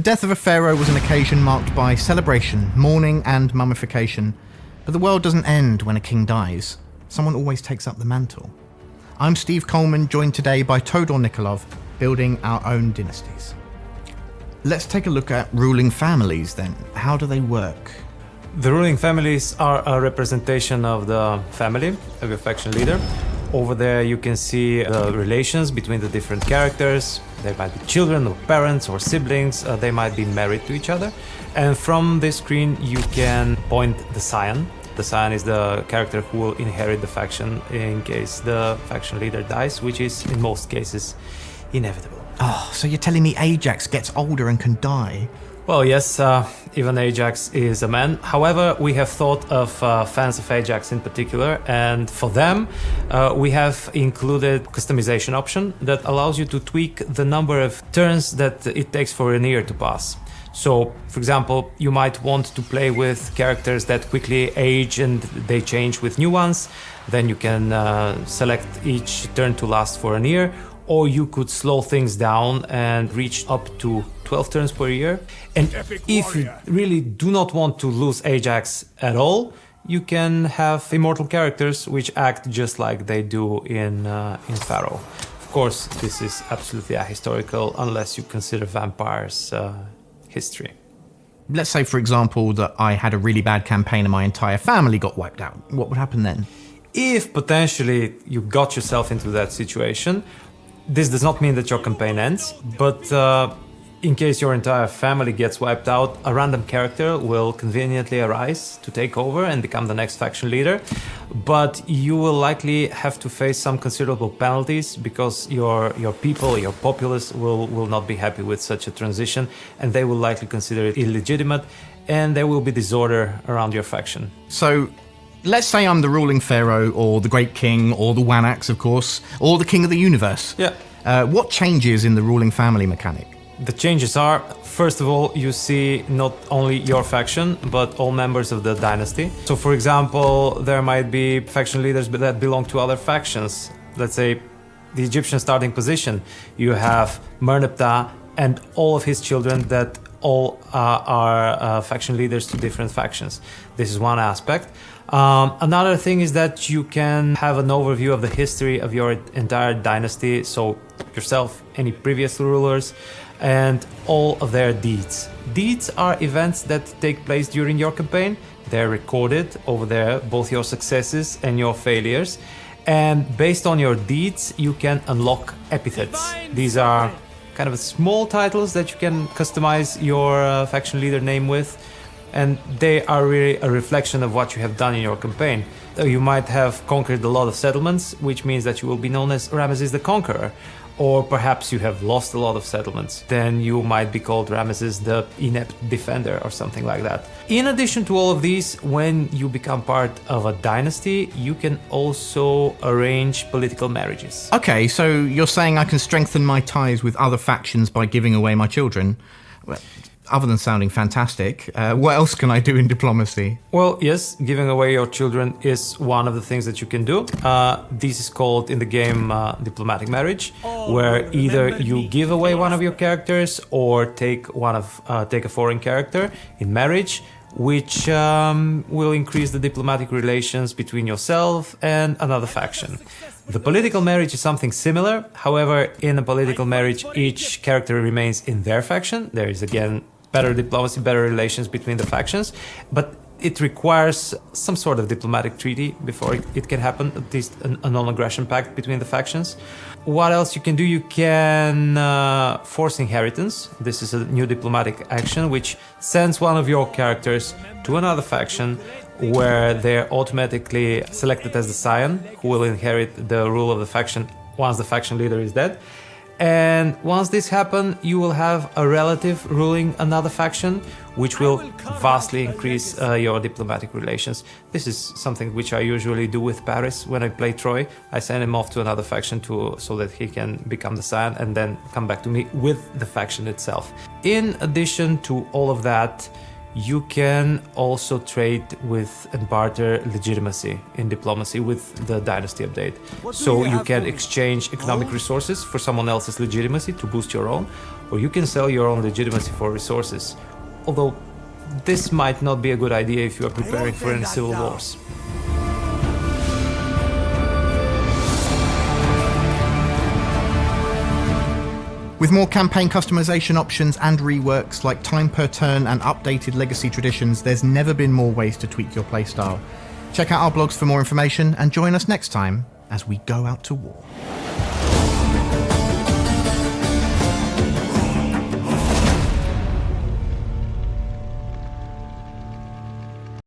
death of a pharaoh was an occasion marked by celebration, mourning, and mummification. But the world doesn't end when a king dies. Someone always takes up the mantle. I'm Steve Coleman, joined today by Todor Nikolov, building our own dynasties. Let's take a look at ruling families then. How do they work? The ruling families are a representation of the family, of your faction leader. Over there you can see the relations between the different characters. They might be children or parents or siblings. They might be married to each other. And from this screen you can point the scion. The scion is the character who will inherit the faction in case the faction leader dies, which is in most cases inevitable. Oh, so you're telling me Ajax gets older and can die? Well, yes, even Ajax is a man. However, we have thought of fans of Ajax in particular, and for them we have included customization option that allows you to tweak the number of turns that it takes for an year to pass. So, for example, you might want to play with characters that quickly age and they change with new ones. Then you can select each turn to last for an year, or you could slow things down and reach up to 12 turns per year. And if you really do not want to lose Ajax at all, you can have immortal characters which act just like they do in Pharaoh. Of course, this is absolutely ahistorical unless you consider vampires history. Let's say, for example, that I had a really bad campaign and my entire family got wiped out. What would happen then? If potentially you got yourself into that situation, this does not mean that your campaign ends, but in case your entire family gets wiped out, a random character will conveniently arise to take over and become the next faction leader. But you will likely have to face some considerable penalties because your people, your populace will not be happy with such a transition, and they will likely consider it illegitimate, and there will be disorder around your faction. So, let's say I'm the ruling pharaoh, or the great king, or the Wanax, of course, or the king of the universe. Yeah. What changes in the ruling family mechanic? The changes are, first of all, you see not only your faction, but all members of the dynasty. So, for example, there might be faction leaders that belong to other factions. Let's say the Egyptian starting position. You have Merneptah and all of his children that all are faction leaders to different factions. This is one aspect. Another thing is that you can have an overview of the history of your entire dynasty, so yourself, any previous rulers, and all of their deeds. Deeds are events that take place during your campaign. They're recorded over there, both your successes and your failures. And based on your deeds, you can unlock epithets. These are kind of small titles that you can customize your faction leader name with. And they are really a reflection of what you have done in your campaign. You might have conquered a lot of settlements, which means that you will be known as Ramesses the Conqueror. Or perhaps you have lost a lot of settlements. Then you might be called Ramesses the Inept Defender or something like that. In addition to all of these, when you become part of a dynasty, you can also arrange political marriages. Okay, so you're saying I can strengthen my ties with other factions by giving away my children? Well, other than sounding fantastic, what else can I do in diplomacy? Well, yes, giving away your children is one of the things that you can do. This is called in the game diplomatic marriage, where either you give away one of your characters or take a foreign character in marriage, which will increase the diplomatic relations between yourself and another faction. The political marriage is something similar. However, in a political marriage, each character remains in their faction. There is again better diplomacy, better relations between the factions, but it requires some sort of diplomatic treaty before it can happen, at least a non-aggression pact between the factions. What else you can do? You can force inheritance. This is a new diplomatic action which sends one of your characters to another faction where they're automatically selected as the scion who will inherit the rule of the faction once the faction leader is dead. And once this happens, you will have a relative ruling another faction, which will vastly increase your diplomatic relations. This is something which I usually do with Paris when I play Troy. I send him off to another faction so that he can become the scion and then come back to me with the faction itself. In addition to all of that, You can also trade with and barter legitimacy in diplomacy with the dynasty update. So you can exchange economic resources for someone else's legitimacy to boost your own, or you can sell your own legitimacy for resources. Although this might not be a good idea if you are preparing for any civil wars. With more campaign customization options and reworks like time per turn and updated legacy traditions, there's never been more ways to tweak your playstyle. Check out our blogs for more information and join us next time as we go out to war.